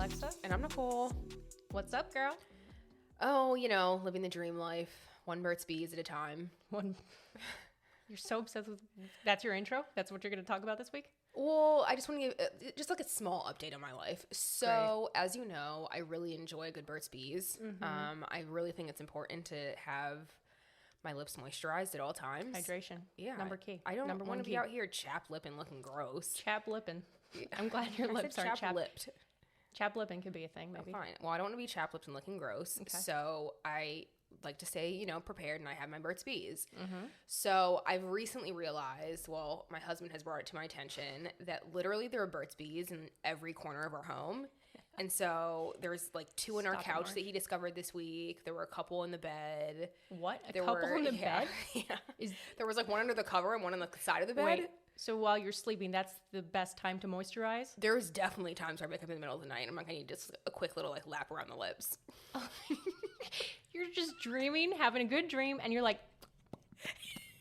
Alexa. And I'm Nicole. What's up, girl? Oh, living the dream life, one Burt's Bees at a time. You're so obsessed with... That's your intro? That's what you're going to talk about this week? Well, I just want to give just like a small update on my life. So, As you know, I really enjoy good Burt's Bees. Mm-hmm. I really think it's important to have my lips moisturized at all times. Hydration. Yeah. Number key. I don't Number want one to key. be out here chap-lipping looking gross. Chap-lipping. I'm glad your lips aren't chap-lipped. Chap-lipping could be a thing, maybe. Oh, fine. Well, I don't want to be chap-lipped and looking gross. Okay. So I like to say, prepared, and I have my Burt's Bees. Mm-hmm. So I've recently realized, well, my husband has brought it to my attention, that literally there are Burt's Bees in every corner of our home. And so there's like two in our couch that he discovered this week. There were a couple in the bed. What? A couple in the bed? Yeah. There was like one under the cover and one on the side of the bed. Wait, so while you're sleeping, that's the best time to moisturize? There's definitely times where I wake up in the middle of the night and I'm like, I need just a quick little like lap around the lips. You're just dreaming, having a good dream, and you're like,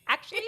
actually,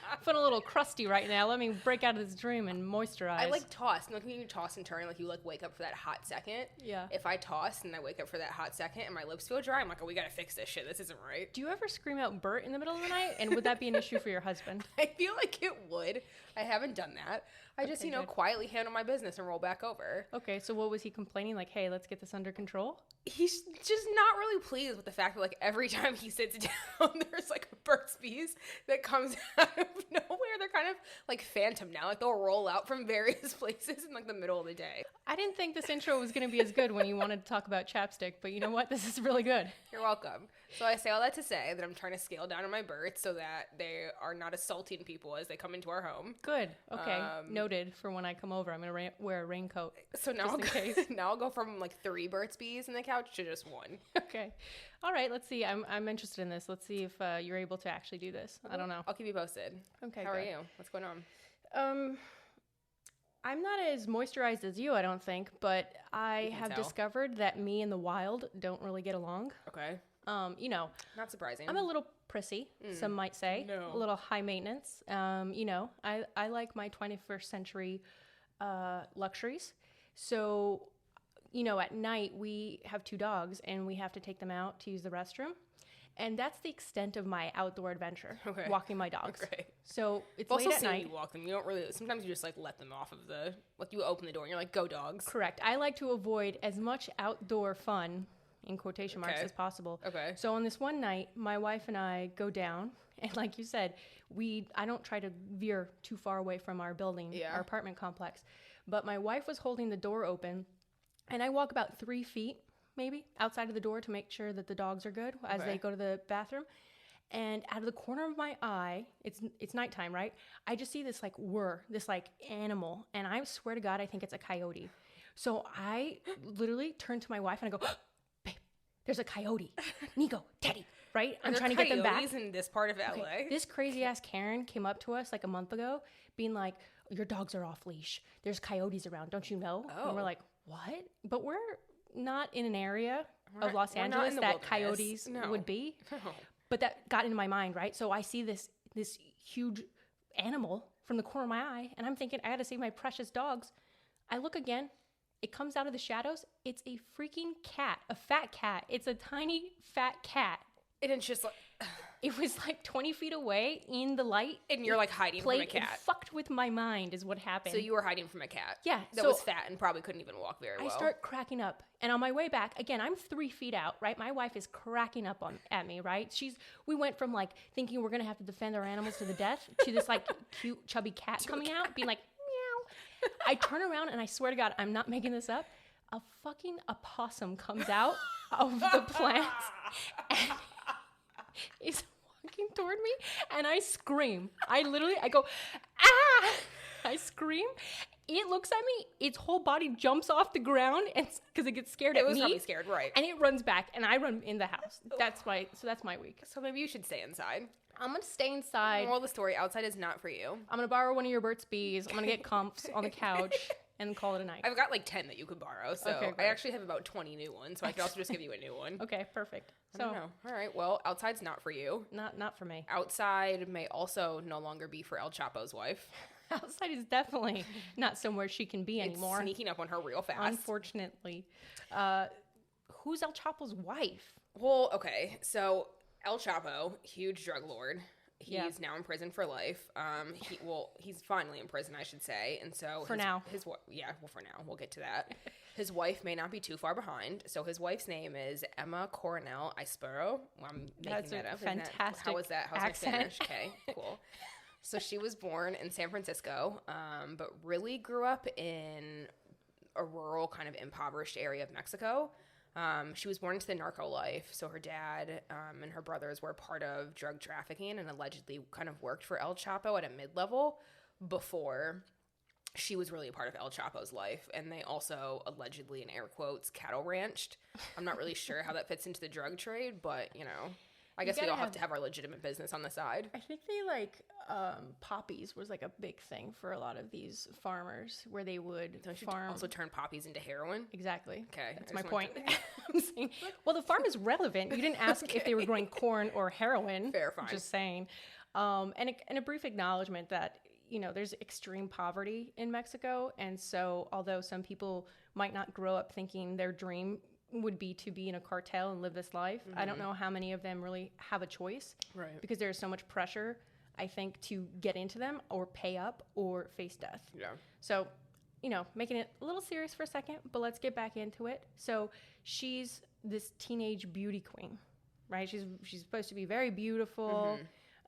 I'm feeling a little crusty right now. Let me break out of this dream and moisturize. I like toss. Like when you toss and turn, like you like wake up for that hot second. Yeah. If I toss and I wake up for that hot second and my lips feel dry, I'm like, oh, we gotta fix this shit. This isn't right. Do you ever scream out Bert in the middle of the night? And would that be an issue for your husband? I feel like it would. I haven't done that. I just, good. quietly handle my business and roll back over. Okay, so what was he complaining? Like, hey, let's get this under control? He's just not really pleased with the fact that, like, every time he sits down, there's, like, a Burt's Bees that comes out of nowhere. They're kind of, like, phantom now. Like, they'll roll out from various places in, like, the middle of the day. I didn't think this intro was going to be as good when you wanted to talk about chapstick, but you know what? This is really good. You're welcome. So I say all that to say that I'm trying to scale down on my Burts so that they are not assaulting people as they come into our home. Good. Okay. Noted for when I come over. I'm going to wear a raincoat. So now I'll go from, like, 3 Burt's Bees in the couch to just 1. Okay. All right. Let's see. I'm interested in this. Let's see if you're able to actually do this. I don't know. I'll keep you posted. Okay. How are you? What's going on? I'm not as moisturized as you, I don't think, but I have discovered that me and the wild don't really get along. Okay. Not surprising. I'm a little prissy, some might say. No. A little high maintenance. I like my 21st century luxuries. So, at night we have 2 dogs and we have to take them out to use the restroom. And that's the extent of my outdoor adventure, walking my dogs. Okay. So it's also late at night. You walk them. You don't really, sometimes you just like let them off of you open the door and you're like, go dogs. Correct. I like to avoid as much outdoor fun, in quotation marks, as possible. Okay. So on this one night, my wife and I go down, and like you said, I don't try to veer too far away from our building, our apartment complex, but my wife was holding the door open, and I walk about 3 feet, maybe, outside of the door to make sure that the dogs are good as they go to the bathroom. And out of the corner of my eye, it's nighttime, right? I just see this like this like animal, and I swear to God, I think it's a coyote. So I literally turn to my wife and I go, babe, there's a coyote. Nico, Teddy, right? I'm trying to get them back. In this part of LA. Okay. This crazy ass Karen came up to us like a month ago being like, your dogs are off leash. There's coyotes around, don't you know? Oh. And we're like, what? But we're not in an area of Los Angeles that coyotes would be. No. But that got into my mind, right? So I see this huge animal from the corner of my eye, and I'm thinking, I got to save my precious dogs. I look again. It comes out of the shadows. It's a freaking cat, a fat cat. It's a tiny fat cat. And it's just like... It was like 20 feet away in the light. And you're like hiding from a cat. It fucked with my mind is what happened. So you were hiding from a cat. Yeah. That was fat and probably couldn't even walk very well. I start cracking up. And on my way back, again, I'm 3 feet out, right? My wife is cracking up at me, right? We went from like thinking we're going to have to defend our animals to the death to this like cute, chubby cat coming out being like, meow. I turn around and I swear to God, I'm not making this up. A fucking opossum comes out of the plants and is walking toward me, and I scream. I go, ah! I scream. It looks at me. Its whole body jumps off the ground, and because it gets scared at me. It was probably scared, right? And it runs back, and I run in the house. That's my week. So maybe you should stay inside. I'm gonna stay inside. Moral of the story: outside is not for you. I'm gonna borrow one of your Burt's Bees. I'm gonna get comfs on the couch and call it a night. I've got like 10 that you could borrow, so okay, I actually have about 20 new ones, so I could also just give you a new one. Okay, perfect. I don't know. All right, well, outside's not for you. Not for me. Outside may also no longer be for El Chapo's wife. outside is definitely not somewhere she can be anymore. It's sneaking up on her real fast. Unfortunately. Who's El Chapo's wife? Well, okay. So El Chapo, huge drug lord. He's now in prison for life. He's finally in prison, I should say. And so for now, for now, we'll get to that. His wife may not be too far behind. So his wife's name is Emma Coronel Aispuro. Well, I'm making that up. Fantastic. How is that? How's accent. my Spanish? Okay, cool. So she was born in San Francisco, but really grew up in a rural, kind of impoverished area of Mexico. She was born into the narco life, so her dad and her brothers were part of drug trafficking and allegedly kind of worked for El Chapo at a mid-level before she was really a part of El Chapo's life. And they also allegedly, in air quotes, cattle ranched. I'm not really sure how that fits into the drug trade, but, I guess we all have to have our legitimate business on the side. I think they poppies was like a big thing for a lot of these farmers where they would farm. Also turn poppies into heroin? Exactly. Okay. That's my point. I'm saying, well, the farm is relevant. You didn't ask if they were growing corn or heroin. Fair, fine. Just saying. And a brief acknowledgement that, there's extreme poverty in Mexico. And so although some people might not grow up thinking their dream would be to be in a cartel and live this life, I don't know how many of them really have a choice. Right. Because there's so much pressure, I think, to get into them or pay up or face death. Yeah. So, making it a little serious for a second, but let's get back into it. So she's this teenage beauty queen, right? She's supposed to be very beautiful.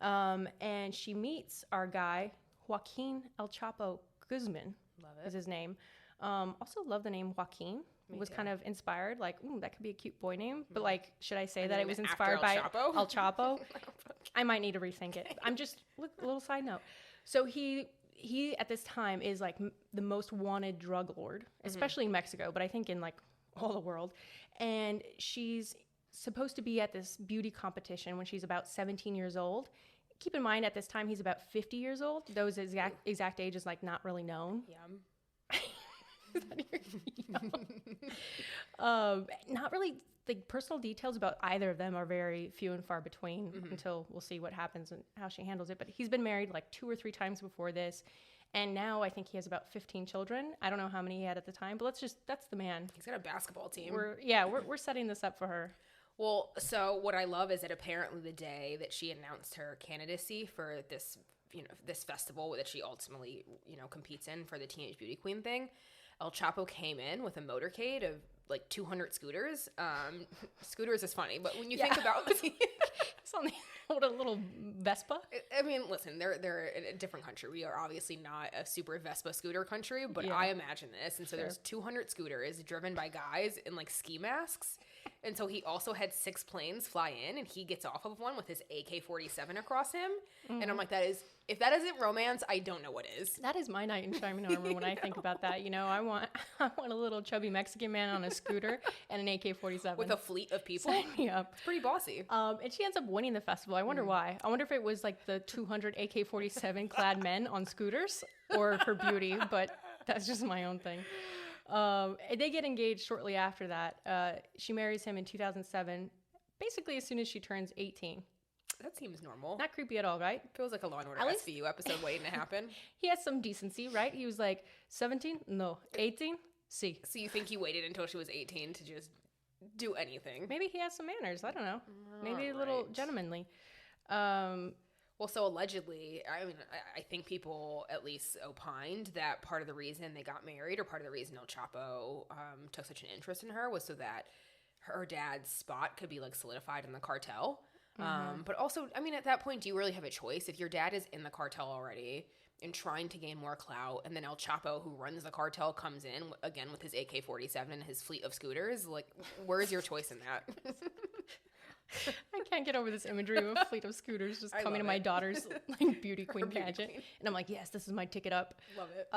And she meets our guy, Joaquin El Chapo Guzman. Love it. Is his name. Also love the name Joaquin. Was kind of inspired, like, that could be a cute boy name. But, should I say that it was inspired by El Chapo? I might need to rethink it. I'm just, a little side note. So he at this time is, the most wanted drug lord, especially in Mexico, but I think in, all the world. And she's supposed to be at this beauty competition when she's about 17 years old. Keep in mind, at this time, he's about 50 years old. Those exact age is, not really known. Yum. Not really. The personal details about either of them are very few and far between until we'll see what happens and how she handles it. But he's been married 2 or 3 times before this, and now I think he has about 15 children. I don't know how many he had at the time, but that's the man. He's got a basketball team. We're setting this up for her. Well, so what I love is that apparently the day that she announced her candidacy for this, this festival that she ultimately, competes in for the Teenage Beauty Queen thing, El Chapo came in with a motorcade of 200 scooters. Scooters is funny, but when you think about something, what a little Vespa. I mean, listen, they're in a different country. We are obviously not a super Vespa scooter country, but I imagine this. And so there's 200 scooters driven by guys in ski masks. And so he also had 6 planes fly in, and he gets off of one with his AK-47 across him. And I'm like, if that isn't romance, I don't know what is. That is my knight in shining armor when I think about that. I want a little chubby Mexican man on a scooter and an AK-47 with a fleet of people. Sign me up. It's pretty bossy. And she ends up winning the festival. I wonder why. I wonder if it was the 200 AK-47 clad men on scooters or her beauty, but that's just my own thing. They get engaged shortly after that. She marries him in 2007, basically as soon as she turns 18. That seems normal. Not creepy at all, right? Feels like a Law & Order SVU episode waiting to happen. He has some decency, right? He was 17? No. 18? See. So you think he waited until she was 18 to just do anything? Maybe he has some manners. I don't know. Maybe a little gentlemanly. Well, so allegedly, I think people at least opined that part of the reason they got married, or part of the reason El Chapo took such an interest in her, was so that her dad's spot could be solidified in the cartel. But also, at that point, do you really have a choice? If your dad is in the cartel already and trying to gain more clout, and then El Chapo, who runs the cartel, comes in again with his AK-47 and his fleet of scooters, where's your choice in that? I can't get over this imagery of a fleet of scooters just coming to my daughter's beauty queen pageant. And I'm like, yes, this is my ticket up. Love it.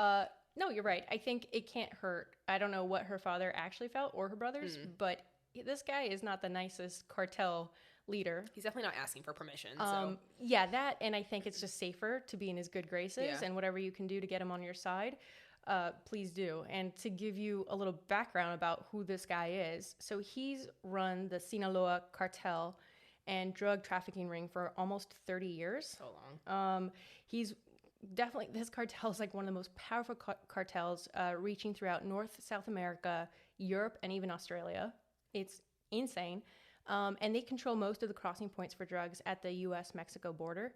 No, you're right. I think it can't hurt. I don't know what her father actually felt or her brothers, but this guy is not the nicest cartel leader. He's definitely not asking for permission. So. Yeah, that, and I think it's just safer to be in his good graces, and whatever you can do to get him on your side, please do. And to give you a little background about who this guy is, so he's run the Sinaloa cartel and drug trafficking ring for almost 30 years. So long. He's definitely this cartel is like one of the most powerful cartels reaching throughout North, South America, Europe, and even Australia. It's insane. And they control most of the crossing points for drugs at the U.S.-Mexico border.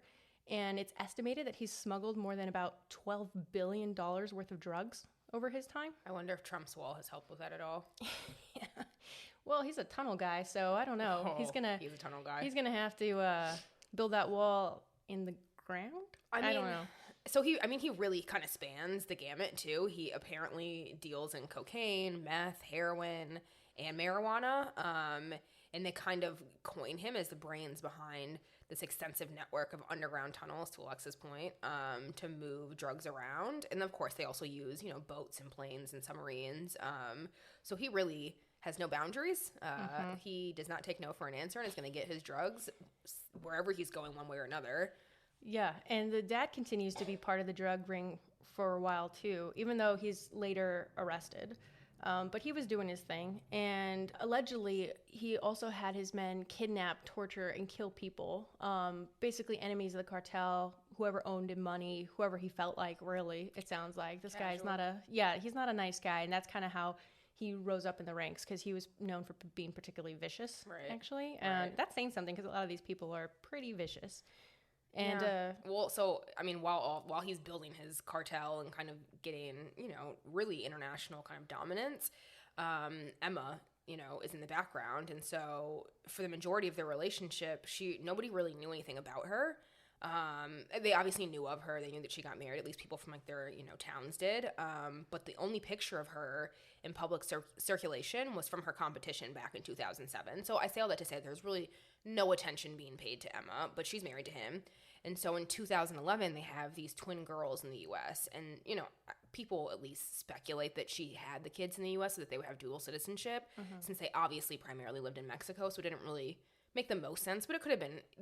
And it's estimated that he's smuggled more than about $12 billion worth of drugs over his time. I wonder if Trump's wall has helped with that at all. Yeah. Well, he's a tunnel guy, so I don't know. He's a tunnel guy. He's gonna have to build that wall in the ground. I don't know. So he really kind of spans the gamut too. He apparently deals in cocaine, meth, heroin, and marijuana. And they kind of coin him as the brains behind this extensive network of underground tunnels, to Alexa's point, to move drugs around. And of course, they also use, boats and planes and submarines. So he really has no boundaries. He does not take no for an answer and is going to get his drugs wherever he's going one way or another. Yeah, and the dad continues to be part of the drug ring for a while too, even though he's later arrested. But he was doing his thing, and allegedly he also had his men kidnap, torture, and kill people, basically enemies of the cartel, whoever owed him money, whoever he felt like, really, it sounds like. This guy's he's not a nice guy, and that's kind of how he rose up in the ranks, because he was known for being particularly vicious, actually. And that's saying something, because a lot of these people are pretty vicious. And while he's building his cartel and kind of getting, really international kind of dominance, Emma, is in the background. And so for the majority of their relationship, nobody really knew anything about her. They obviously knew of her. They knew that she got married. At least people from their, towns did. But the only picture of her in public circulation was from her competition back in 2007. So I say all that to say there's really no attention being paid to Emma, but she's married to him. And so in 2011, they have these twin girls in the U.S. And, people at least speculate that she had the kids in the U.S. so that they would have dual citizenship, since they obviously primarily lived in Mexico. So it didn't really make the most sense, but they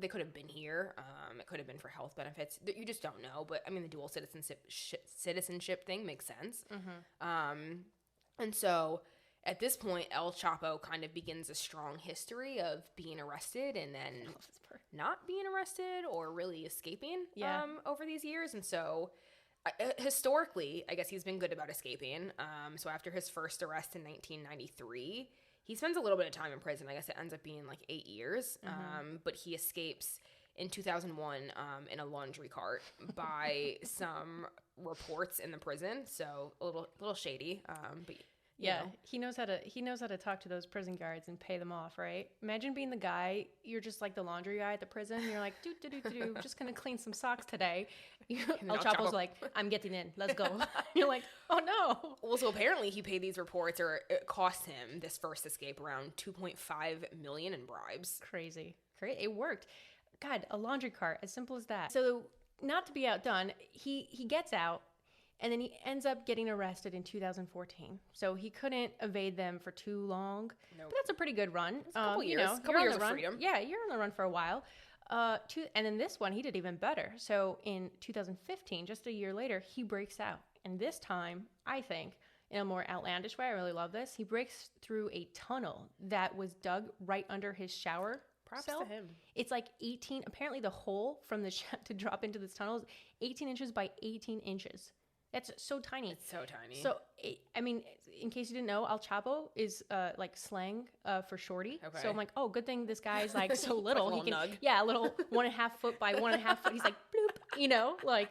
could have been here. It could have been for health benefits. You just don't know. But the dual citizenship thing makes sense. And so at this point, El Chapo kind of begins a strong history of being arrested and then not being arrested or really escaping over these years. And so historically, I guess he's been good about escaping. So after his first arrest in 1993, he spends a little bit of time in prison. I guess it ends up being 8 years. But he escapes in 2001 in a laundry cart by some reports in the prison. So a little shady. But he knows how to talk to those prison guards and pay them off, right? Imagine being the guy, you're just like the laundry guy at the prison. You're like, do, just gonna clean some socks today. El Chapo's like, I'm getting in, let's go. You're like, oh no. Well, so apparently he paid these reports, or it cost him this first escape around $2.5 million in bribes. Crazy. It worked. God, a laundry cart, as simple as that. So not to be outdone, he gets out. And then he ends up getting arrested in 2014. So he couldn't evade them for too long. Nope. But that's a pretty good run. It's a couple years. Couple years of freedom. Yeah, you're on the run for a while. And then this one, he did even better. So in 2015, just a year later, he breaks out. And this time, I think, in a more outlandish way, I really love this, he breaks through a tunnel that was dug right under his shower cell. To him. It's 18, apparently the hole from the to drop into this tunnel is 18 inches by 18 inches. That's so tiny. It's so tiny. So, in case you didn't know, El Chapo is slang for shorty. Okay. So I'm like, oh, good thing this guy's so little. He can, nug. Yeah, a little 1.5 foot by 1.5 foot. He's like, bloop,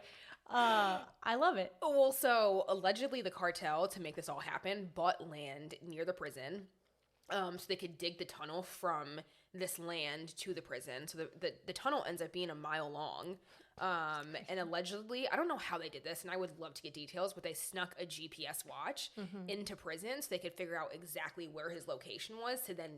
I love it. Well, so allegedly the cartel, to make this all happen, bought land near the prison, so they could dig the tunnel from this land to the prison. So the tunnel ends up being a mile long. And allegedly, I don't know how they did this, and I would love to get details, but they snuck a GPS watch into prison so they could figure out exactly where his location was to then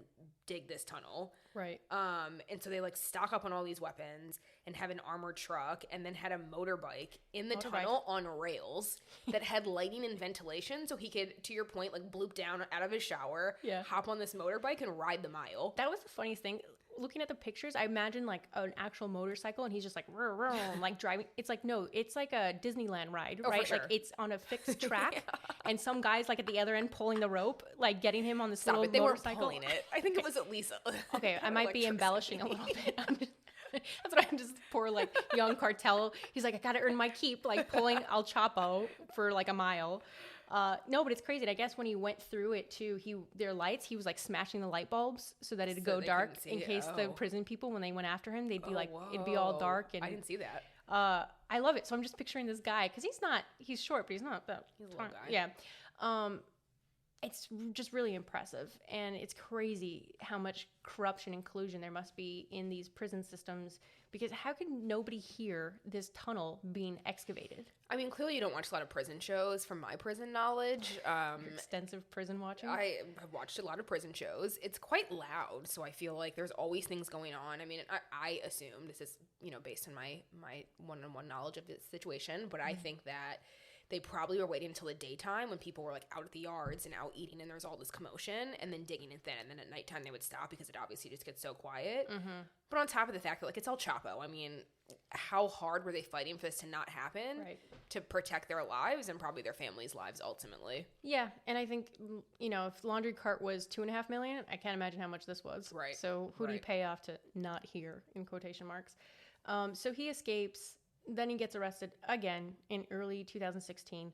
dig this tunnel. Right. And so they stock up on all these weapons and have an armored truck, and then had a motorbike in the tunnel on rails that had lighting and ventilation, so he could, to your point, bloop down out of his shower, hop on this motorbike and ride the mile. That was the funniest thing. Looking at the pictures, I imagine an actual motorcycle, and he's just driving. It's no, it's like a Disneyland ride, right? For sure. It's on a fixed track, and some guys at the other end pulling the rope, getting him on this Stop little it. They motorcycle. weren't pulling it. I think it was at least. Okay, I might be embellishing a little bit. That's what I'm just poor like young cartel. He's like, I gotta earn my keep, like pulling El Chapo for like a mile. No, but it's crazy. And I guess when he went through it too, their lights, he was like smashing the light bulbs so that it'd go dark in case the prison people, when they went after him, they'd be like, it'd be all dark. And I didn't see that. I love it. So I'm just picturing this guy because he's short, but he's not that. He's a little guy. Yeah. It's just really impressive, and it's crazy how much corruption and collusion there must be in these prison systems, because how can nobody hear this tunnel being excavated? I mean, clearly you don't watch a lot of prison shows from my prison knowledge. Extensive prison watching? I have watched a lot of prison shows. It's quite loud, so I feel like there's always things going on. I mean, I assume this is, based on my one-on-one knowledge of this situation, but I think that they probably were waiting until the daytime when people were like out at the yards and out eating and there's all this commotion, and then digging it then. And then at nighttime they would stop because it obviously just gets so quiet. Mm-hmm. But on top of the fact that like it's El Chapo, I mean, how hard were they fighting for this to not happen, to protect their lives and probably their families' lives ultimately? Yeah, and I think, if Laundry Cart was $2.5 million, I can't imagine how much this was. Right. So who do you pay off to not hear, in quotation marks? So he escapes. Then he gets arrested again in early 2016.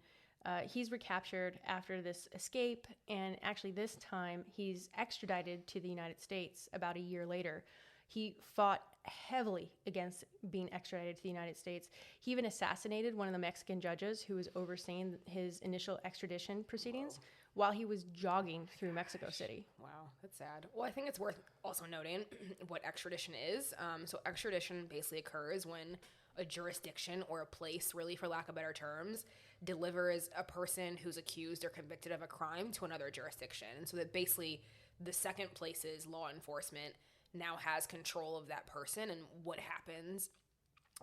He's recaptured after this escape, and actually this time he's extradited to the United States about a year later. He fought heavily against being extradited to the United States. He even assassinated one of the Mexican judges who was overseeing his initial extradition proceedings while he was jogging through Mexico City. Wow, that's sad. Well, I think it's worth also noting what extradition is. So extradition basically occurs when a jurisdiction or a place, really for lack of better terms, delivers a person who's accused or convicted of a crime to another jurisdiction. And so that basically the second place's law enforcement now has control of that person and what happens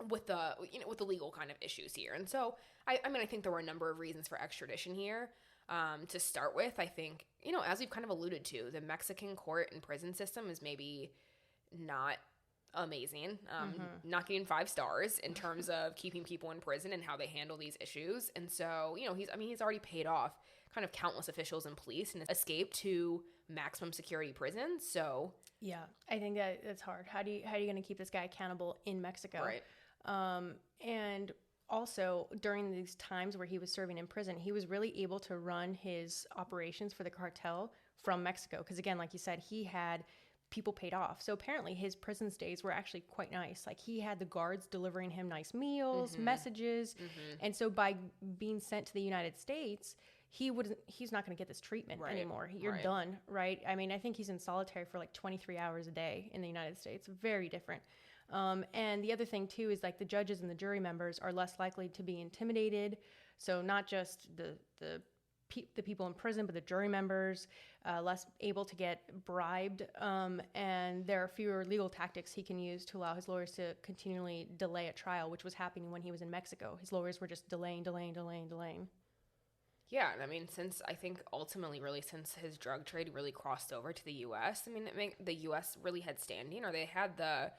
with the with the legal kind of issues here. And so I think there were a number of reasons for extradition here. To start with, I think, as we've kind of alluded to, the Mexican court and prison system is maybe not amazing, not getting 5 stars in terms of keeping people in prison and how they handle these issues. And so, he's already paid off kind of countless officials and police and escaped to maximum security prisons. So yeah, I think that's hard. How are you going to keep this guy accountable in Mexico? Right. And also during these times where he was serving in prison, he was really able to run his operations for the cartel from Mexico. Because again, like you said, he had people paid off. So apparently his prison stays were actually quite nice. Like he had the guards delivering him nice meals, messages. And so by being sent to the United States, he's not going to get this treatment anymore. You're done, right? I mean, I think he's in solitary for like 23 hours a day in the United States. Very different. And the other thing too is like the judges and the jury members are less likely to be intimidated. So not just the people in prison, but the jury members, less able to get bribed. And there are fewer legal tactics he can use to allow his lawyers to continually delay a trial, which was happening when he was in Mexico. His lawyers were just delaying. Yeah, and I mean, since his drug trade really crossed over to the U.S., the U.S. really had standing, or they had the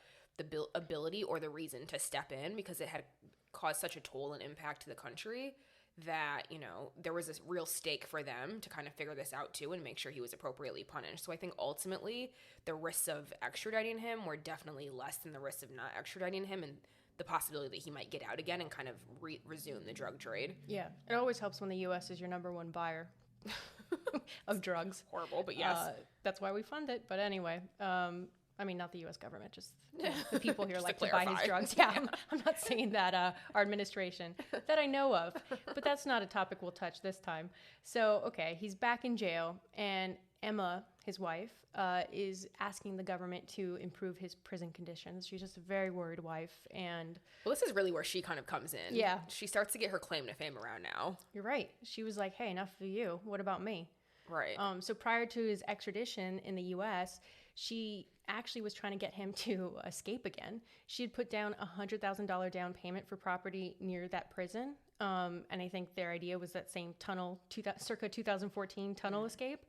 ability or the reason to step in because it had caused such a toll and impact to the country that, there was this real stake for them to kind of figure this out too and make sure he was appropriately punished. So I think ultimately the risks of extraditing him were definitely less than the risks of not extraditing him and the possibility that he might get out again and kind of resume the drug trade. Yeah, it always helps when the U.S. is your number one buyer of drugs. Horrible, but yes. That's why we fund it. But anyway, not the U.S. government, just the people here like to buy his drugs. Yeah, I'm not saying that our administration that I know of, but that's not a topic we'll touch this time. So, okay, he's back in jail, and Emma, his wife, is asking the government to improve his prison conditions. She's just a very worried wife, and well, this is really where she kind of comes in. Yeah, she starts to get her claim to fame around now. You're right. She was like, "Hey, enough of you. What about me?" Right. So prior to his extradition in the U.S., she actually was trying to get him to escape again. She had put down $100,000 down payment for property near that prison. And I think their idea was that same tunnel, circa 2014 tunnel escape.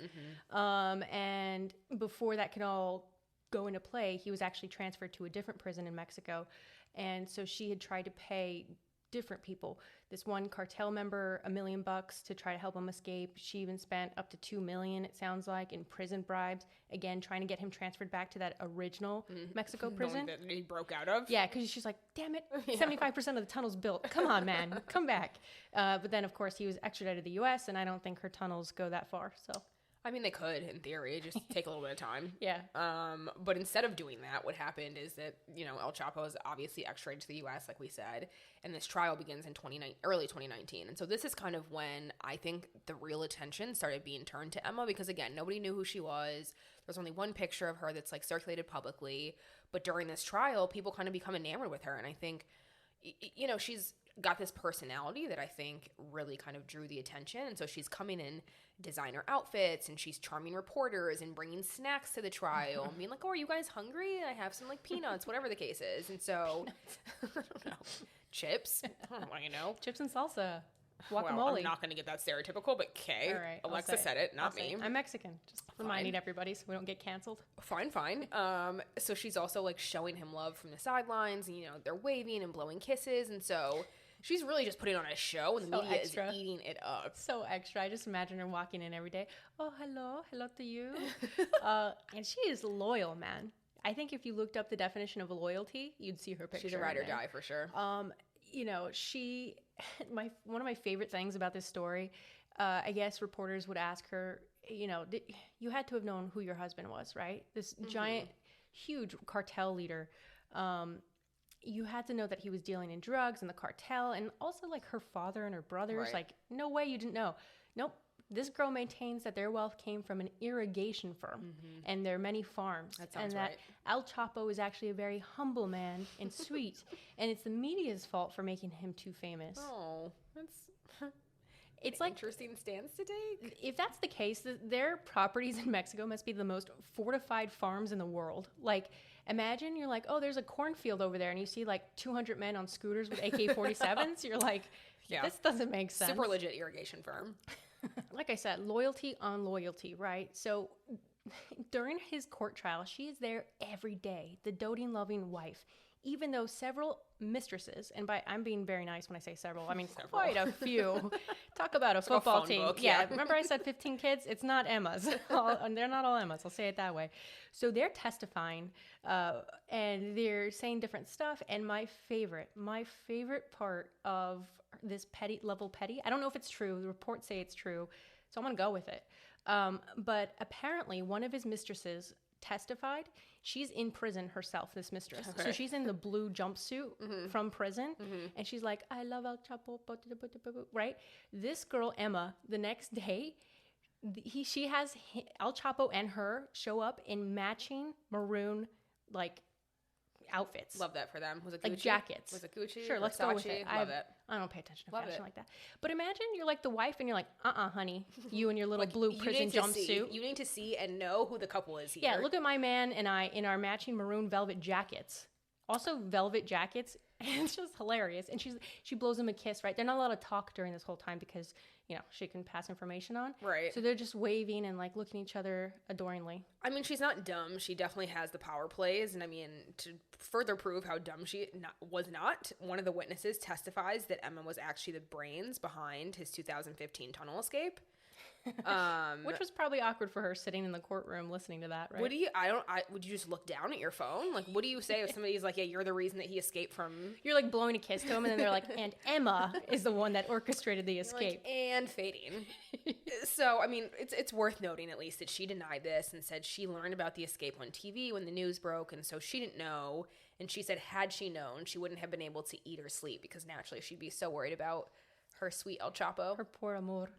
And before that could all go into play, he was actually transferred to a different prison in Mexico. And so she had tried to pay different people. This one cartel member, $1 million to try to help him escape. She even spent up to $2 million, it sounds like, in prison bribes. Again, trying to get him transferred back to that original Mexico prison. That he broke out of. Yeah, because she's like, damn it, 75% of the tunnel's built. Come on, man, come back. But then, of course, he was extradited to the U.S., and I don't think her tunnels go that far, so... I mean, they could, in theory, just take a little bit of time. Yeah. But instead of doing that, what happened is that, El Chapo is obviously extradited to the U.S., like we said, and this trial begins in early 2019. And so this is kind of when I think the real attention started being turned to Emma, because, again, nobody knew who she was. There's only one picture of her that's, like, circulated publicly. But during this trial, people kind of become enamored with her. And I think, she's got this personality that I think really kind of drew the attention. And so she's coming in designer outfits, and she's charming reporters and bringing snacks to the trial and being like, oh, are you guys hungry? I have some like peanuts, whatever the case is. And so I don't know, chips, chips and salsa, guacamole. Well, I'm not going to get that stereotypical, but okay. All right, Alexa said it, not me. I'm Mexican, just reminding everybody so we don't get canceled. Fine. So she's also like showing him love from the sidelines, and they're waving and blowing kisses, and so she's really just putting on a show, and the media is eating it up. So extra. I just imagine her walking in every day. Oh, hello to you. And she is loyal, man. I think if you looked up the definition of loyalty, you'd see her picture. She's a ride or die for sure. One of my favorite things about this story, I guess reporters would ask her, you had to have known who your husband was, right? This giant, huge cartel leader. You had to know that he was dealing in drugs and the cartel, and also like her father and her brothers. Right. Like, no way you didn't know. Nope. This girl maintains that their wealth came from an irrigation firm and their many farms. That sounds and that El Chapo is actually a very humble man and sweet. And it's the media's fault for making him too famous. Oh, it's an like interesting stance to take. If that's the case, their properties in Mexico must be the most fortified farms in the world. Like, imagine you're like, oh, there's a cornfield over there, and you see like 200 men on scooters with AK-47s. You're like, this doesn't make sense. Super legit irrigation firm. Like I said, loyalty on loyalty, right? So during his court trial, she is there every day, the doting, loving wife, even though several mistresses, and I'm being very nice when I say several, I mean quite a few. Talk about a football team. Book, yeah, remember I said 15 kids? It's not Emma's. They're not all Emma's. I'll say it that way. So they're testifying, and they're saying different stuff. And my favorite part of this petty, I don't know if it's true. The reports say it's true, so I'm going to go with it. But apparently one of his mistresses testified. She's in prison herself, this mistress. Okay. So she's in the blue jumpsuit from prison, and she's like, I love El Chapo, right? This girl, Emma, the next day, she has El Chapo and her show up in matching maroon, like, outfits. Love that for them. Was it Gucci? Like jackets. Was it Gucci? Sure, let's go with it. Love it. I don't pay attention to fashion like that. But imagine you're like the wife and you're like, honey, you and your little like, blue prison jumpsuit. You need to see and know who the couple is here. Yeah, look at my man and I in our matching maroon velvet jackets. Also velvet jackets. It's just hilarious. And she blows him a kiss, right? They're not allowed to talk during this whole time because, she can pass information on. Right. So they're just waving and like looking at each other adoringly. I mean, she's not dumb. She definitely has the power plays. And I mean, to further prove how dumb she was not, one of the witnesses testifies that Emma was actually the brains behind his 2015 tunnel escape. Which was probably awkward for her sitting in the courtroom listening to that, right? Would you just look down at your phone? Like, what do you say if somebody's like, yeah, you're the reason that he escaped from... You're like blowing a kiss to him and then they're like, and Emma is the one that orchestrated the escape. Like, and fading. So, I mean, it's worth noting at least that she denied this and said she learned about the escape on TV when the news broke, and so she didn't know. And she said had she known, she wouldn't have been able to eat or sleep because naturally she'd be so worried about her sweet El Chapo. Her poor amor.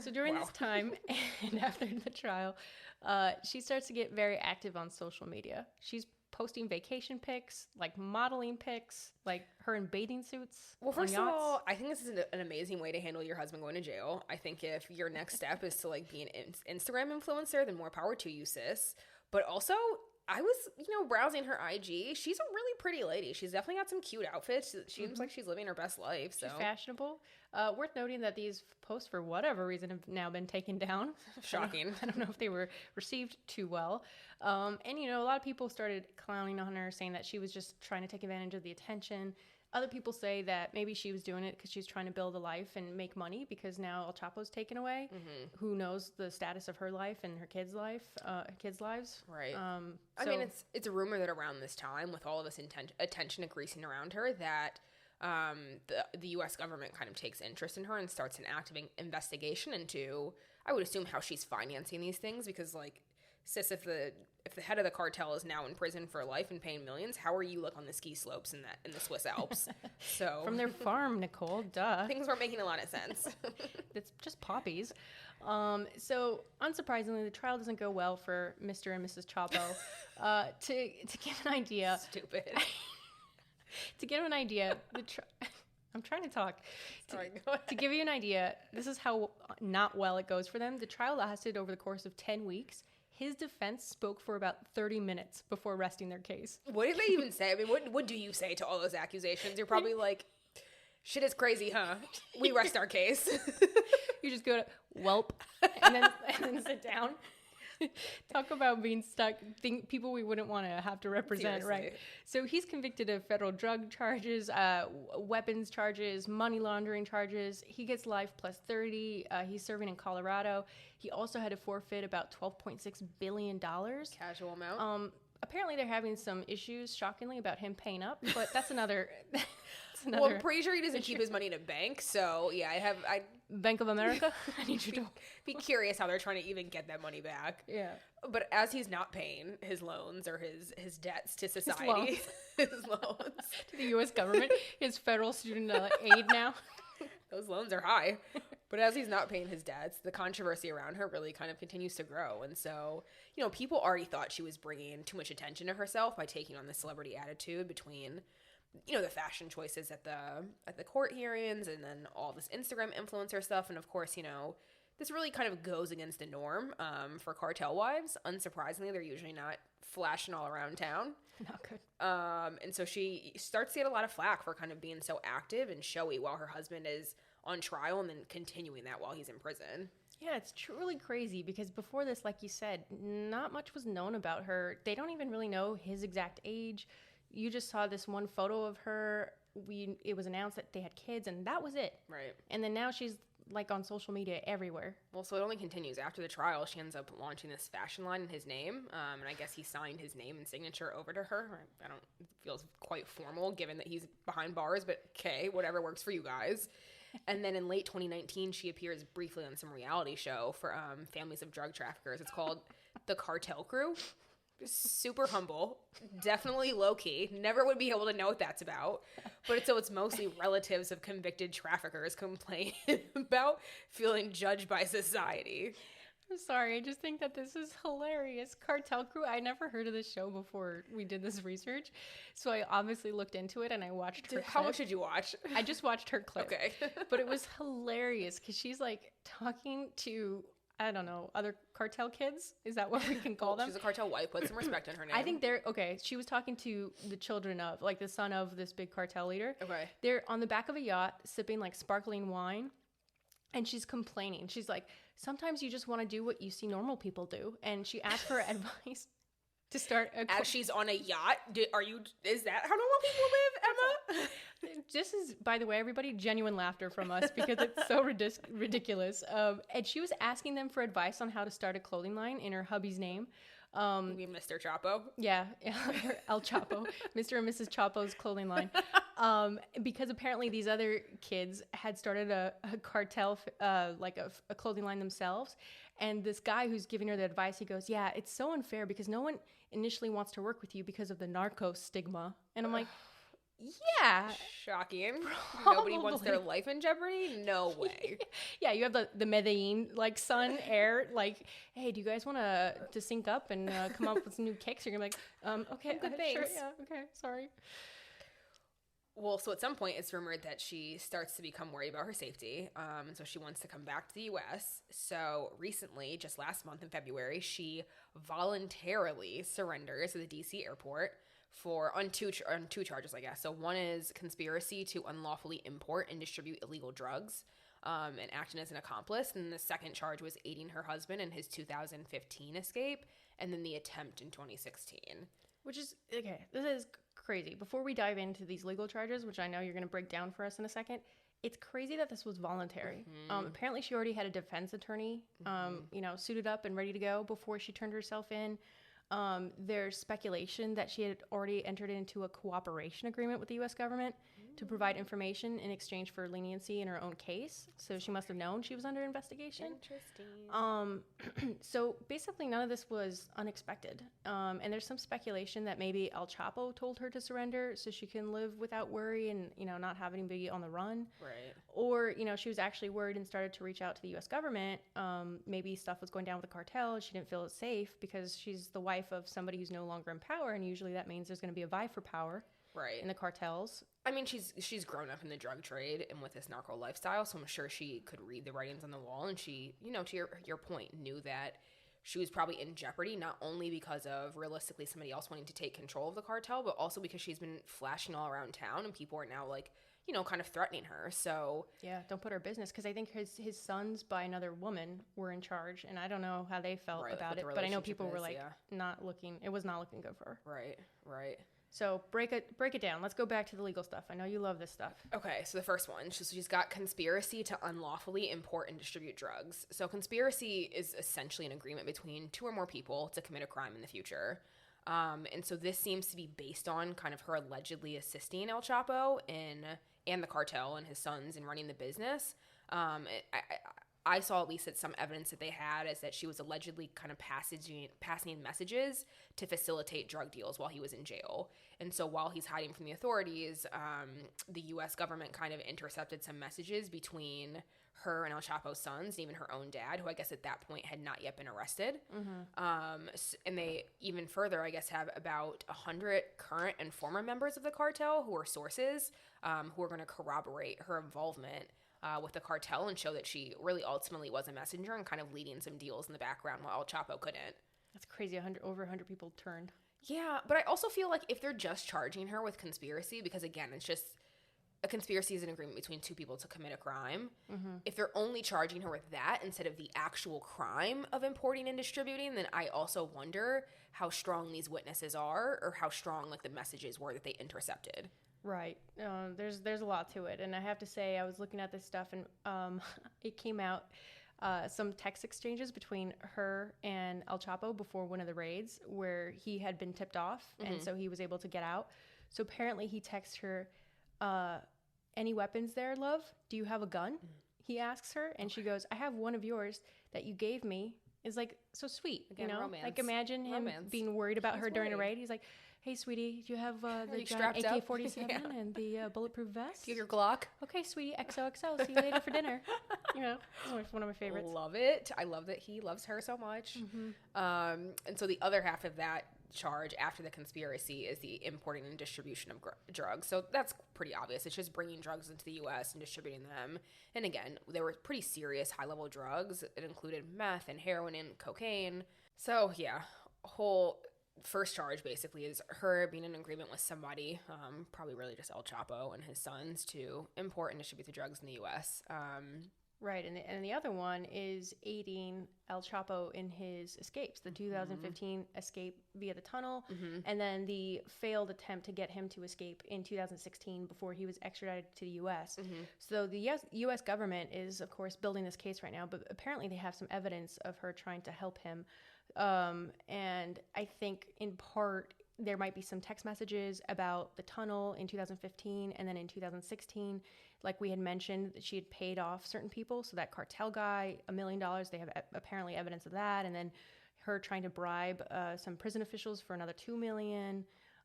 So during this time and after the trial, she starts to get very active on social media. She's posting vacation pics, like modeling pics, like her in bathing suits. Well, first of all, I think this is an amazing way to handle your husband going to jail. I think if your next step is to like be an Instagram influencer, then more power to you, sis. But also, I was, browsing her IG. She's a really pretty lady. She's definitely got some cute outfits. She seems like she's living her best life. So. She's fashionable. Worth noting that these posts, for whatever reason, have now been taken down. Shocking. I don't know if they were received too well. And, a lot of people started clowning on her, saying that she was just trying to take advantage of the attention. Other people say that maybe she was doing it because she's trying to build a life and make money because now El Chapo's taken away. Who knows the status of her life and her kids' lives? Right. I mean, it's a rumor that around this time, with all of this attention increasing around her, that the U.S. government kind of takes interest in her and starts an active investigation into, I would assume, how she's financing these things. Because, like, sis, if the head of the cartel is now in prison for life and paying millions, how are you, like, on the ski slopes in the Swiss Alps? So from their farm, Nicole, duh. Things weren't making a lot of sense. It's just poppies. So unsurprisingly, the trial doesn't go well for Mr. and Mrs. Chapo. To give an idea, stupid. To give an idea, I'm trying to talk. Sorry, go ahead. To give you an idea, this is how not well it goes for them. The trial lasted over the course of 10 weeks. His defense spoke for about 30 minutes before resting their case. What did they even say? I mean, what do you say to all those accusations? You're probably like, shit is crazy, huh? We rest our case. You just go to whelp and then sit down. Talk about being stuck. People we wouldn't want to have to represent. Seriously. Right? So he's convicted of federal drug charges, weapons charges, money laundering charges. He gets life plus 30. He's serving in Colorado. He also had to forfeit about $12.6 billion. Casual amount. Apparently they're having some issues, shockingly, about him paying up, but that's another... Well, I'm pretty sure he doesn't keep his money in a bank, so yeah, I Bank of America? I need you to be curious how they're trying to even get that money back. Yeah. But as he's not paying his loans or his debts to society, his loans to the U.S. government, his federal student aid now. Those loans are high. But as he's not paying his debts, the controversy around her really kind of continues to grow. And so, people already thought she was bringing too much attention to herself by taking on the celebrity attitude between the fashion choices at the court hearings and then all this Instagram influencer stuff. And of course, this really kind of goes against the norm for cartel wives. Unsurprisingly, they're usually not flashing all around town. Not good. And so she starts to get a lot of flack for kind of being so active and showy while her husband is on trial and then continuing that while he's in prison. Yeah, it's truly crazy because before this, like you said, not much was known about her. They don't even really know his exact age. You just saw this one photo of her. It was announced that they had kids, and that was it. Right. And then now she's like on social media everywhere. Well, so it only continues. After the trial, she ends up launching this fashion line in his name, and I guess he signed his name and signature over to her. It feels quite formal given that he's behind bars, but okay, whatever works for you guys. And then in late 2019, she appears briefly on some reality show for families of drug traffickers. It's called The Cartel Crew. Super humble, definitely low-key, never would be able to know what that's about, but it's mostly relatives of convicted traffickers complaining about feeling judged by society. I'm sorry, I just think that this is hilarious. Cartel Crew, I never heard of this show before we did this research, so I obviously looked into it and I watched her How much did you watch? I just watched her clip. Okay. But it was hilarious because she's like talking to, I don't know, other cartel kids? Is that what we can call them? She's a cartel wife. Put some respect on her name. I think she was talking to the children of, like, the son of this big cartel leader. Okay. They're on the back of a yacht sipping, like, sparkling wine. And she's complaining. She's like, sometimes you just want to do what you see normal people do. And she asked for advice to start as she's on a yacht. Is that how normal people live, Emma? This is, by the way, everybody, genuine laughter from us because it's so ridiculous. And she was asking them for advice on how to start a clothing line in her hubby's name. You mean Mr. Chapo? Yeah, El Chapo, Mr. and Mrs. Chapo's clothing line. Because apparently these other kids had started a cartel, like a clothing line themselves. And this guy who's giving her the advice, he goes, yeah, it's so unfair because no one initially wants to work with you because of the narco stigma. And I'm like, yeah. Shocking. Probably. Nobody wants their life in jeopardy? No way. Yeah, you have the Medellin, like, son, heir, like, hey, do you guys want to sync up and come up with some new kicks? You're going to be like, okay, good, thanks. Sure, yeah, okay, sorry. Well, so at some point, it's rumored that she starts to become worried about her safety, and so she wants to come back to the U.S. So recently, just last month in February, she voluntarily surrenders at the D.C. airport on two charges, I guess. So one is conspiracy to unlawfully import and distribute illegal drugs, and acting as an accomplice. And the second charge was aiding her husband in his 2015 escape, and then the attempt in 2016. Which is, okay, this is crazy. Before we dive into these legal charges, which I know you're going to break down for us in a second, it's crazy that this was voluntary. Apparently she already had a defense attorney, suited up and ready to go before she turned herself in. There's speculation that she had already entered into a cooperation agreement with the U.S. government to provide information in exchange for leniency in her own case. So she must have known she was under investigation. Interesting. So basically none of this was unexpected. And there's some speculation that maybe El Chapo told her to surrender so she can live without worry and, not have anybody on the run. Right. Or, she was actually worried and started to reach out to the U.S. government. Maybe stuff was going down with the cartel and she didn't feel safe because she's the wife of somebody who's no longer in power. And usually that means there's going to be a vie for power. Right. In the cartels. I mean, she's grown up in the drug trade and with this narco lifestyle, so I'm sure she could read the writings on the wall, and she, to your point, knew that she was probably in jeopardy, not only because of realistically somebody else wanting to take control of the cartel, but also because she's been flashing all around town and people are now like, kind of threatening her. So yeah, don't put her business, because I think his sons by another woman were in charge, and I don't know how they felt about it, but I know people were like it was not looking good for her. Right. So break it down. Let's go back to the legal stuff. I know you love this stuff. Okay, so the first one, she's got conspiracy to unlawfully import and distribute drugs. So conspiracy is essentially an agreement between two or more people to commit a crime in the future. And so this seems to be based on kind of her allegedly assisting El Chapo and the cartel and his sons in running the business. I saw at least that some evidence that they had is that she was allegedly kind of passing messages to facilitate drug deals while he was in jail. And so while he's hiding from the authorities, the U.S. government kind of intercepted some messages between her and El Chapo's sons, and even her own dad, who I guess at that point had not yet been arrested. And they even further, I guess, have about 100 current and former members of the cartel who are sources who are going to corroborate her involvement with the cartel and show that she really ultimately was a messenger and kind of leading some deals in the background while El Chapo couldn't. That's crazy. Over 100 people turned. Yeah, but I also feel like if they're just charging her with conspiracy, because again, it's just a conspiracy is an agreement between two people to commit a crime. If they're only charging her with that instead of the actual crime of importing and distributing, then I also wonder how strong these witnesses are or how strong like the messages were that they intercepted. Right. There's a lot to it. And I have to say, I was looking at this stuff and it came out some text exchanges between her and El Chapo before one of the raids where he had been tipped off. And so he was able to get out. So apparently he texted her, any weapons there, love? Do you have a gun? He asks her. And she goes, I have one of yours that you gave me. Is like so sweet. Again, romance. Like imagine him being worried about her during a raid. He's like, hey, sweetie, do you have the giant AK-47 and the bulletproof vest? Do you have your Glock? Okay, sweetie, XOXO. See you later for dinner. It's one of my favorites. Love it. I love that he loves her so much. And so the other half of that charge after the conspiracy is the importing and distribution of drugs. So that's pretty obvious. It's just bringing drugs into the U.S. and distributing them. And again, they were pretty serious high-level drugs. It included meth and heroin and cocaine. So yeah, whole first charge basically is her being in agreement with somebody, probably really just El Chapo and his sons, to import and distribute the drugs in the U.S. Right, and the other one is aiding El Chapo in his escapes, the 2015 escape via the tunnel, and then the failed attempt to get him to escape in 2016 before he was extradited to the U.S. So the U.S. government is, of course, building this case right now, but apparently they have some evidence of her trying to help him. And I think in part there might be some text messages about the tunnel in 2015 and then in 2016, like we had mentioned, that she had paid off certain people. So that cartel guy, $1 million, they have apparently evidence of that. And then her trying to bribe some prison officials for another $2 million.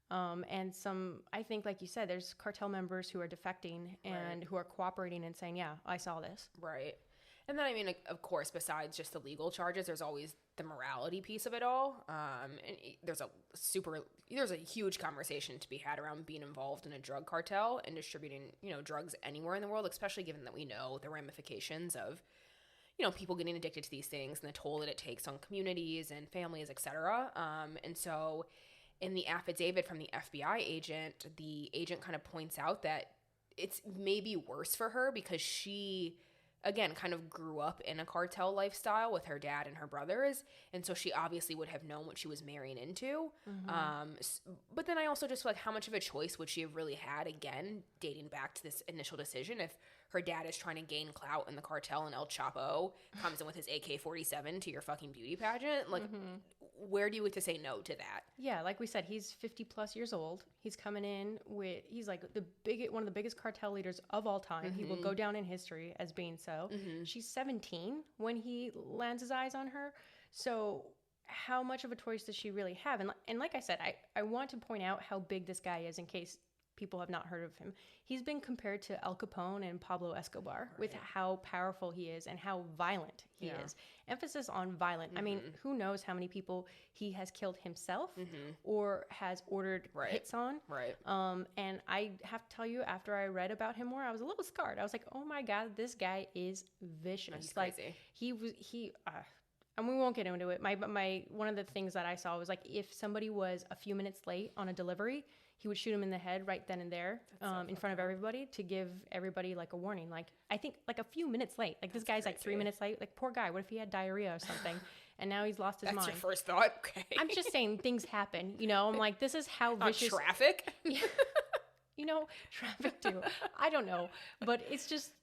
And some, I think, like you said, there's cartel members who are defecting and who are cooperating and saying, yeah, I saw this. Right. And then, I mean, of course, besides just the legal charges, there's always the morality piece of it all. And there's a huge conversation to be had around being involved in a drug cartel and distributing, drugs anywhere in the world, especially given that we know the ramifications of, people getting addicted to these things and the toll that it takes on communities and families, et cetera. And so in the affidavit from the FBI agent, the agent kind of points out that it's maybe worse for her because she again, kind of grew up in a cartel lifestyle with her dad and her brothers. And so she obviously would have known what she was marrying into. But then I also just feel like, how much of a choice would she have really had, again, dating back to this initial decision, if her dad is trying to gain clout in the cartel and El Chapo comes in with his AK-47 to your fucking beauty pageant? Like, where do you get to say no to that? Yeah, like we said, he's 50 plus years old. He's coming in with, he's like one of the biggest cartel leaders of all time. He will go down in history as being so. She's 17 when he lands his eyes on her. So how much of a choice does she really have? And like I said, I want to point out how big this guy is in case people have not heard of him. He's been compared to Al Capone and Pablo Escobar with how powerful he is and how violent he is. Emphasis on violent. I mean, who knows how many people he has killed himself or has ordered hits on. And I have to tell you, after I read about him more, I was a little scarred. I was like, oh my God, this guy is vicious. No, he's like crazy. And we won't get into it. My one of the things that I saw was like, if somebody was a few minutes late on a delivery, he would shoot him in the head right then and there, in front of everybody, to give everybody like a warning. Like, I think like a few minutes late. Like, this guy's like 3 minutes late. Like, poor guy. What if he had diarrhea or something? And now he's lost his mind. That's your first thought? Okay. I'm just saying things happen. You know, I'm like, this is how vicious. Traffic? You know, traffic too. I don't know. But it's just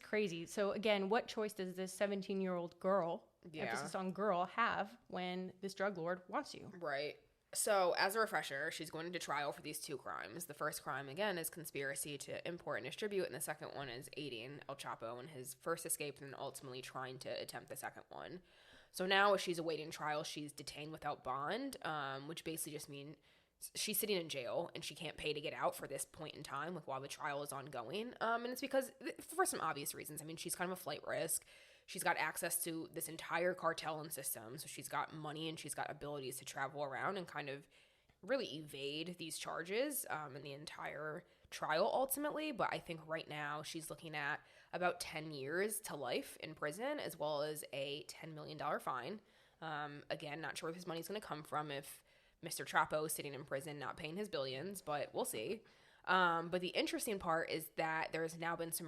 crazy. So again, what choice does this 17-year-old girl, emphasis on girl, have when this drug lord wants you? Right. So, as a refresher, she's going into trial for these two crimes. The first crime, again, is conspiracy to import and distribute, and the second one is aiding El Chapo in his first escape and then ultimately trying to attempt the second one. So now, as she's awaiting trial, she's detained without bond, which basically just means she's sitting in jail and she can't pay to get out for this point in time, like while the trial is ongoing. And it's because, for some obvious reasons, I mean, she's kind of a flight risk. She's got access to this entire cartel and system, so she's got money and she's got abilities to travel around and kind of really evade these charges in the entire trial ultimately. But I think right now she's looking at about 10 years to life in prison, as well as a $10 million fine. Again, not sure where his money's going to come from if Mr. Chapo is sitting in prison not paying his billions, but we'll see. But the interesting part is that there's now been some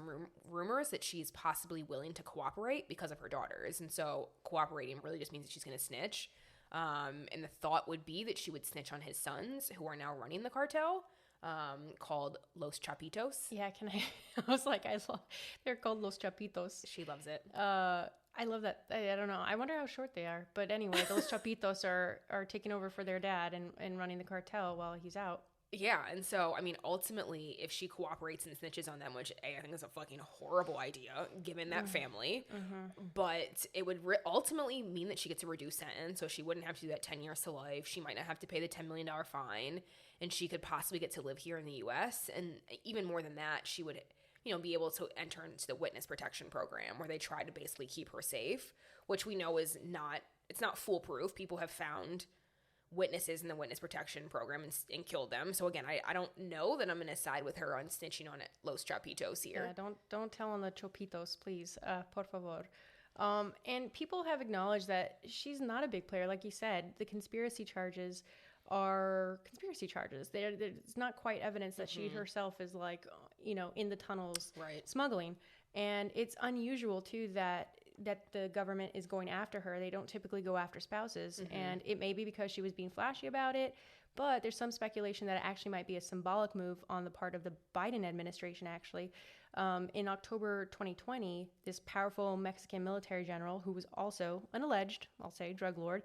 rumors that she's possibly willing to cooperate because of her daughters. And so cooperating really just means that she's going to snitch. And the thought would be that she would snitch on his sons, who are now running the cartel, called Los Chapitos. Yeah, I was like, they're called Los Chapitos. She loves it. I love that. I don't know. I wonder how short they are. But anyway, those Chapitos are taking over for their dad and running the cartel while he's out. Yeah, and so, I mean, ultimately, if she cooperates and snitches on them, which I think is a fucking horrible idea, given that family, but it would ultimately mean that she gets a reduced sentence, so she wouldn't have to do that 10 years to life. She might not have to pay the $10 million fine, and she could possibly get to live here in the U.S., and even more than that, she would, be able to enter into the witness protection program, where they try to basically keep her safe, which we know is it's not foolproof. People have found witnesses in the witness protection program and killed them. So again, I don't know that I'm going to side with her on snitching on Los Chapitos here. Yeah, don't tell on the Chapitos, please, por favor. And people have acknowledged that she's not a big player. Like you said, the conspiracy charges are conspiracy charges. There's not quite evidence that she herself is like, in the tunnels smuggling. And it's unusual too that the government is going after her. They don't typically go after spouses. And it may be because she was being flashy about it, but there's some speculation that it actually might be a symbolic move on the part of the Biden administration, actually. In October 2020, this powerful Mexican military general, who was also an alleged, I'll say, drug lord,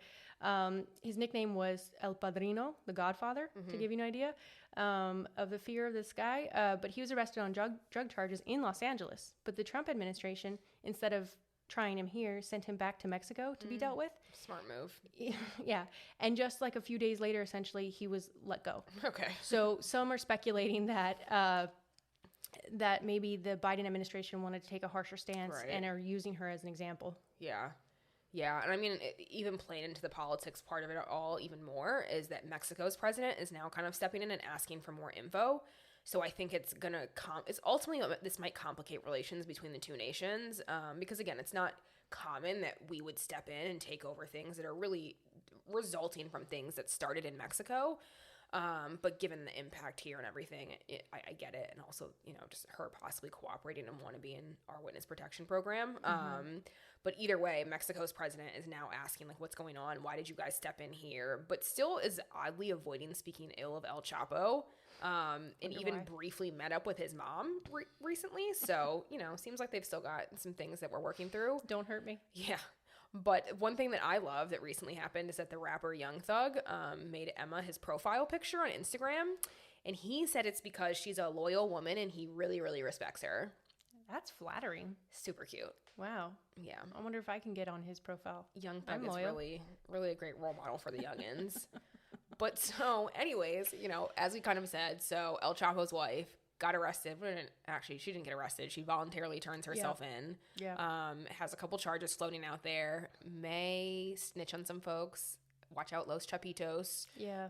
his nickname was El Padrino, the Godfather, to give you an idea of the fear of this guy. But he was arrested on drug charges in Los Angeles. But the Trump administration, instead of trying him here, sent him back to Mexico to be dealt with. Smart move. Yeah. And just like a few days later, essentially, he was let go. Okay. So some are speculating that that maybe the Biden administration wanted to take a harsher stance and are using her as an example. Yeah. Yeah. And I mean, even playing into the politics part of it all even more is that Mexico's president is now kind of stepping in and asking for more info. So I think it's going to this might complicate relations between the two nations because, again, it's not common that we would step in and take over things that are really resulting from things that started in Mexico. But given the impact here and everything, I get it. And also, just her possibly cooperating and want to be in our witness protection program. But either way, Mexico's president is now asking, like, what's going on? Why did you guys step in here? But still is oddly avoiding speaking ill of El Chapo. And even briefly met up with his mom recently. So, seems like they've still got some things that we're working through. Don't hurt me. Yeah. But one thing that I love that recently happened is that the rapper Young Thug made Emma his profile picture on Instagram. And he said it's because she's a loyal woman and he really, really respects her. That's flattering. Super cute. Wow. Yeah. I wonder if I can get on his profile. Young Thug is really, really a great role model for the youngins. But so anyways, as we kind of said, so El Chapo's wife got arrested. Actually, she didn't get arrested. She voluntarily turns herself in. Yeah. Has a couple charges floating out there. May snitch on some folks. Watch out, Los Chapitos. Yeah.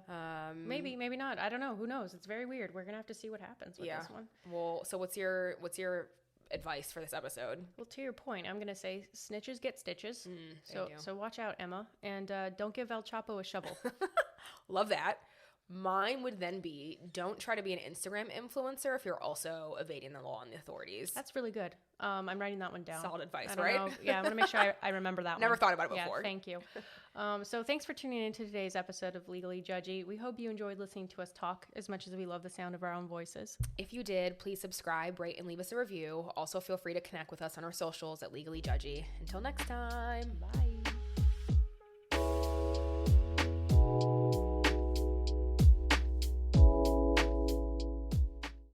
Maybe not. I don't know. Who knows? It's very weird. We're going to have to see what happens with this one. Well, so what's your advice for this episode? Well, to your point, I'm going to say snitches get stitches. So watch out, Emma. And don't give El Chapo a shovel. Love that. Mine would then be, don't try to be an Instagram influencer if you're also evading the law and the authorities. That's really good. I'm writing that one down. Solid advice, right? Yeah, I want to make sure I remember that one. Never thought about it before. Yeah, thank you. So thanks for tuning in to today's episode of Legally Judgy. We hope you enjoyed listening to us talk as much as we love the sound of our own voices. If you did, please subscribe, rate, and leave us a review. Also, feel free to connect with us on our socials at Legally Judgy. Until next time. Bye.